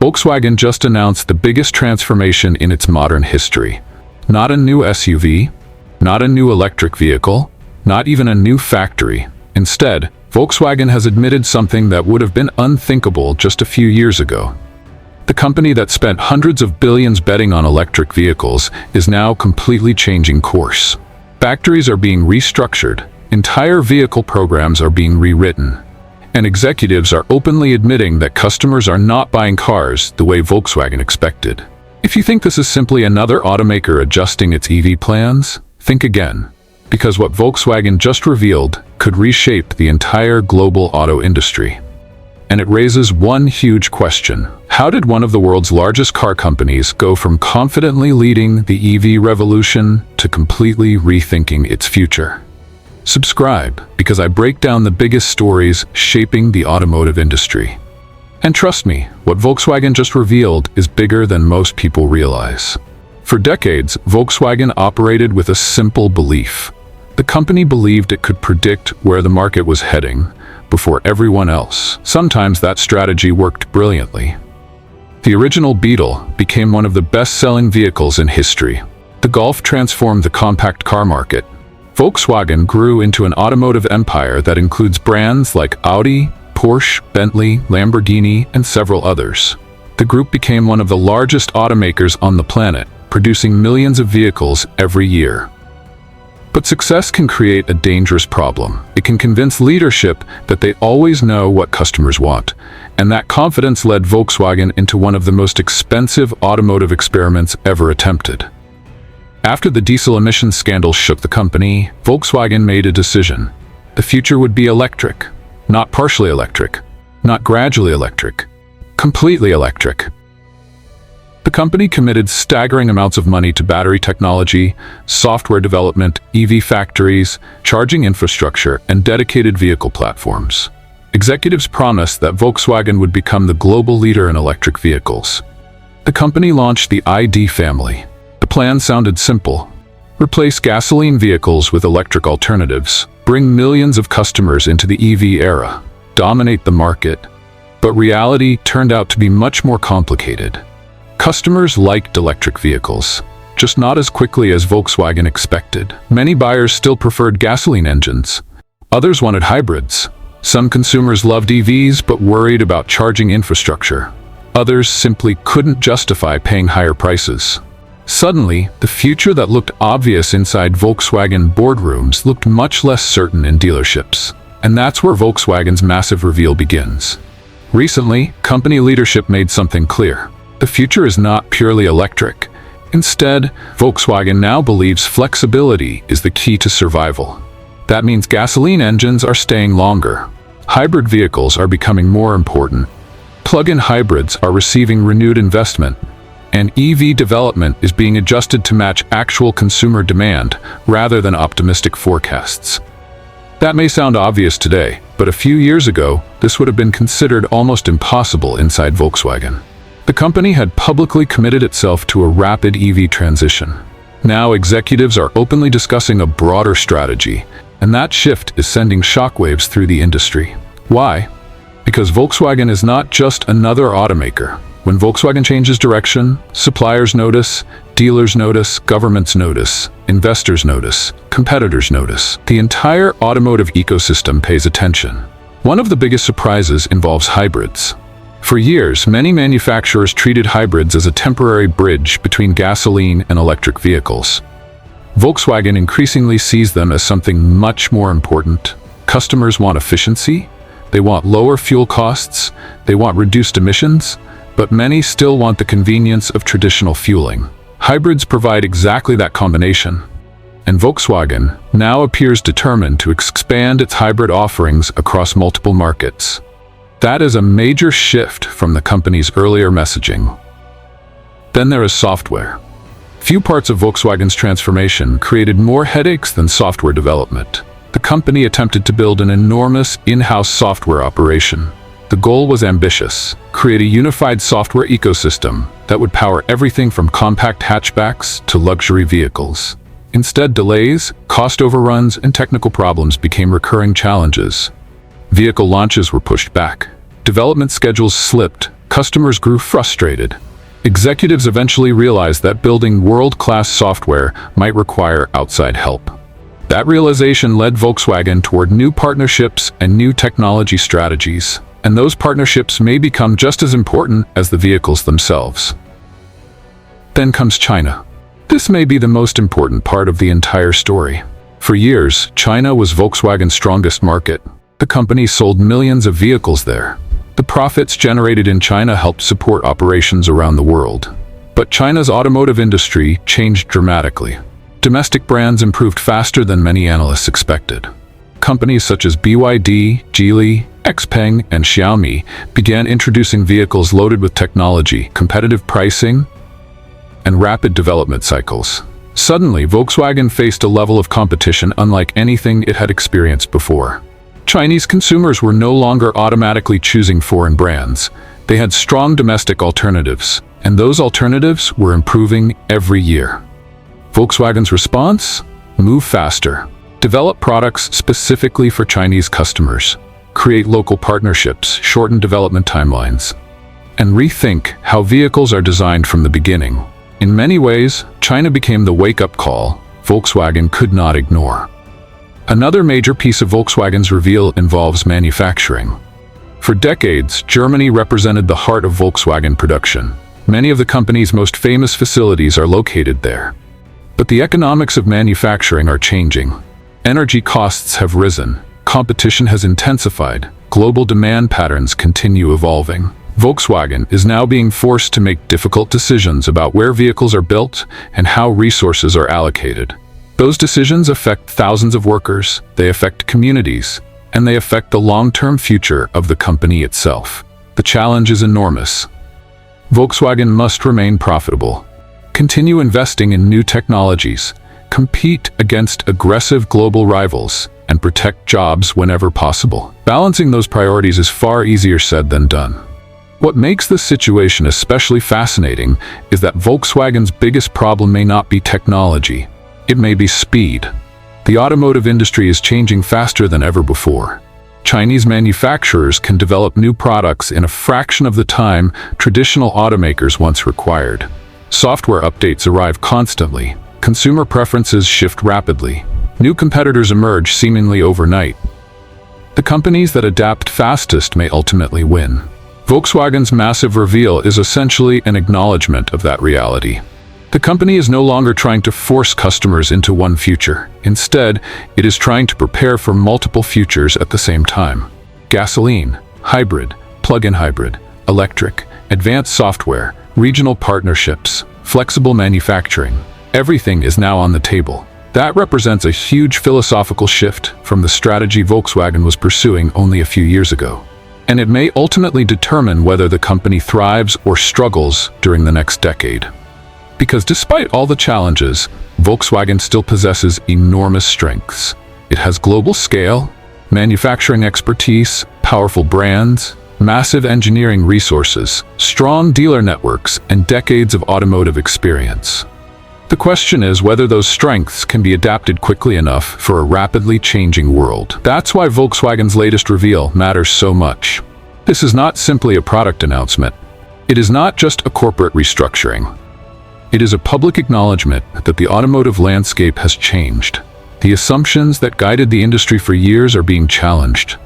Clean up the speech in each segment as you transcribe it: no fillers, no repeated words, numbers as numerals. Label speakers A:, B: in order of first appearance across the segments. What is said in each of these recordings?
A: Volkswagen just announced the biggest transformation in its modern history. Not a new SUV, not a new electric vehicle, not even a new factory. Instead, Volkswagen has admitted something that would have been unthinkable just a few years ago. The company that spent hundreds of billions betting on electric vehicles is now completely changing course. Factories are being restructured, entire vehicle programs are being rewritten, and executives are openly admitting that customers are not buying cars the way Volkswagen expected. If you think this is simply another automaker adjusting its EV plans, think again, because what Volkswagen just revealed could reshape the entire global auto industry. And it raises one huge question. How did one of the world's largest car companies go from confidently leading the EV revolution to completely rethinking its future? Subscribe, because I break down the biggest stories shaping the automotive industry. And trust me, what Volkswagen just revealed is bigger than most people realize. For decades, Volkswagen operated with a simple belief. The company believed it could predict where the market was heading before everyone else. Sometimes that strategy worked brilliantly. The original Beetle became one of the best-selling vehicles in history. The Golf transformed the compact car market. Volkswagen grew into an automotive empire that includes brands like Audi, Porsche, Bentley, Lamborghini, and several others. The group became one of the largest automakers on the planet, producing millions of vehicles every year. But success can create a dangerous problem. It can convince leadership that they always know what customers want, and that confidence led Volkswagen into one of the most expensive automotive experiments ever attempted. After the diesel emissions scandal shook the company, Volkswagen made a decision. The future would be electric, not partially electric, not gradually electric, completely electric. The company committed staggering amounts of money to battery technology, software development, EV factories, charging infrastructure, and dedicated vehicle platforms. Executives promised that Volkswagen would become the global leader in electric vehicles. The company launched the ID family. The plan sounded simple. Replace gasoline vehicles with electric alternatives, bring millions of customers into the EV era, dominate the market. But reality turned out to be much more complicated. Customers liked electric vehicles, just not as quickly as Volkswagen expected. Many buyers still preferred gasoline engines. Others wanted hybrids. Some consumers loved EVs but worried about charging infrastructure. Others simply couldn't justify paying higher prices. Suddenly, the future that looked obvious inside Volkswagen boardrooms looked much less certain in dealerships. And that's where Volkswagen's massive reveal begins. Recently, company leadership made something clear. The future is not purely electric. Instead, Volkswagen now believes flexibility is the key to survival. That means gasoline engines are staying longer. Hybrid vehicles are becoming more important. Plug-in hybrids are receiving renewed investment. And EV development is being adjusted to match actual consumer demand rather than optimistic forecasts. That may sound obvious today, but a few years ago, this would have been considered almost impossible inside Volkswagen. The company had publicly committed itself to a rapid EV transition. Now executives are openly discussing a broader strategy, and that shift is sending shockwaves through the industry. Why? Because Volkswagen is not just another automaker. When Volkswagen changes direction, suppliers notice, dealers notice, governments notice, investors notice, competitors notice. The entire automotive ecosystem pays attention. One of the biggest surprises involves hybrids. For years, many manufacturers treated hybrids as a temporary bridge between gasoline and electric vehicles. Volkswagen increasingly sees them as something much more important. Customers want efficiency, they want lower fuel costs, they want reduced emissions, but many still want the convenience of traditional fueling. Hybrids provide exactly that combination. And Volkswagen now appears determined to expand its hybrid offerings across multiple markets. That is a major shift from the company's earlier messaging. Then there is software. Few parts of Volkswagen's transformation created more headaches than software development. The company attempted to build an enormous in-house software operation. The goal was ambitious: create a unified software ecosystem that would power everything from compact hatchbacks to luxury vehicles. Instead, delays, cost overruns, and technical problems became recurring challenges. Vehicle launches were pushed back. Development schedules slipped. customers grew frustrated. Executives eventually realized that building world-class software might require outside help. That realization led Volkswagen toward new partnerships and new technology strategies, and those partnerships may become just as important as the vehicles themselves. Then comes China. This may be the most important part of the entire story. For years, China was Volkswagen's strongest market. The company sold millions of vehicles there. The profits generated in China helped support operations around the world. But China's automotive industry changed dramatically. Domestic brands improved faster than many analysts expected. Companies such as BYD, Geely, XPeng, and Xiaomi began introducing vehicles loaded with technology, competitive pricing, and rapid development cycles. Suddenly, Volkswagen faced a level of competition unlike anything it had experienced before. Chinese consumers were no longer automatically choosing foreign brands. They had strong domestic alternatives, and those alternatives were improving every year. Volkswagen's response? Move faster. Develop products specifically for Chinese customers. Create local partnerships, shorten development timelines, and rethink how vehicles are designed from the beginning. In many ways, China became the wake-up call Volkswagen could not ignore. Another major piece of Volkswagen's reveal involves manufacturing. For decades, Germany represented the heart of Volkswagen production. Many of the company's most famous facilities are located there. But the economics of manufacturing are changing. Energy costs have risen, competition has intensified, global demand patterns continue evolving. Volkswagen is now being forced to make difficult decisions about where vehicles are built and how resources are allocated. Those decisions affect thousands of workers, they affect communities, and they affect the long-term future of the company itself. The challenge is enormous. Volkswagen must remain profitable, continue investing in new technologies, compete against aggressive global rivals, and protect jobs whenever possible. Balancing those priorities is far easier said than done. What makes this situation especially fascinating is that Volkswagen's biggest problem may not be technology. It may be speed. The automotive industry is changing faster than ever before. Chinese manufacturers can develop new products in a fraction of the time traditional automakers once required. Software updates arrive constantly. Consumer preferences shift rapidly. New competitors emerge seemingly overnight. The companies that adapt fastest may ultimately win. Volkswagen's massive reveal is essentially an acknowledgement of that reality. The company is no longer trying to force customers into one future. Instead, it is trying to prepare for multiple futures at the same time. Gasoline, hybrid, plug-in hybrid, electric, advanced software, regional partnerships, flexible manufacturing. Everything is now on the table. That represents a huge philosophical shift from the strategy Volkswagen was pursuing only a few years ago. And it may ultimately determine whether the company thrives or struggles during the next decade. Because despite all the challenges, Volkswagen still possesses enormous strengths. It has global scale, manufacturing expertise, powerful brands, massive engineering resources, strong dealer networks, and decades of automotive experience. The question is whether those strengths can be adapted quickly enough for a rapidly changing world. That's why Volkswagen's latest reveal matters so much. This is not simply a product announcement. It is not just a corporate restructuring. It is a public acknowledgement that the automotive landscape has changed. The assumptions that guided the industry for years are being challenged.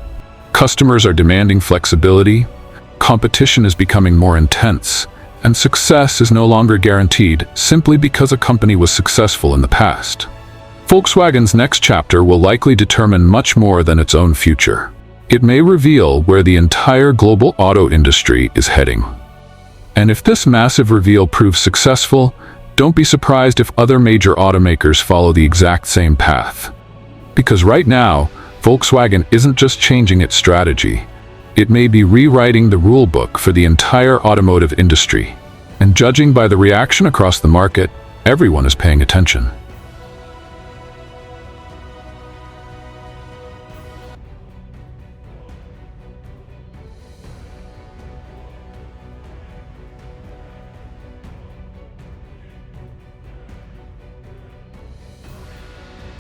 A: Customers are demanding flexibility, competition is becoming more intense, and success is no longer guaranteed simply because a company was successful in the past. Volkswagen's next chapter will likely determine much more than its own future. It may reveal where the entire global auto industry is heading. And if this massive reveal proves successful, don't be surprised if other major automakers follow the exact same path. Because right now, Volkswagen isn't just changing its strategy. It may be rewriting the rulebook for the entire automotive industry. And judging by the reaction across the market, everyone is paying attention.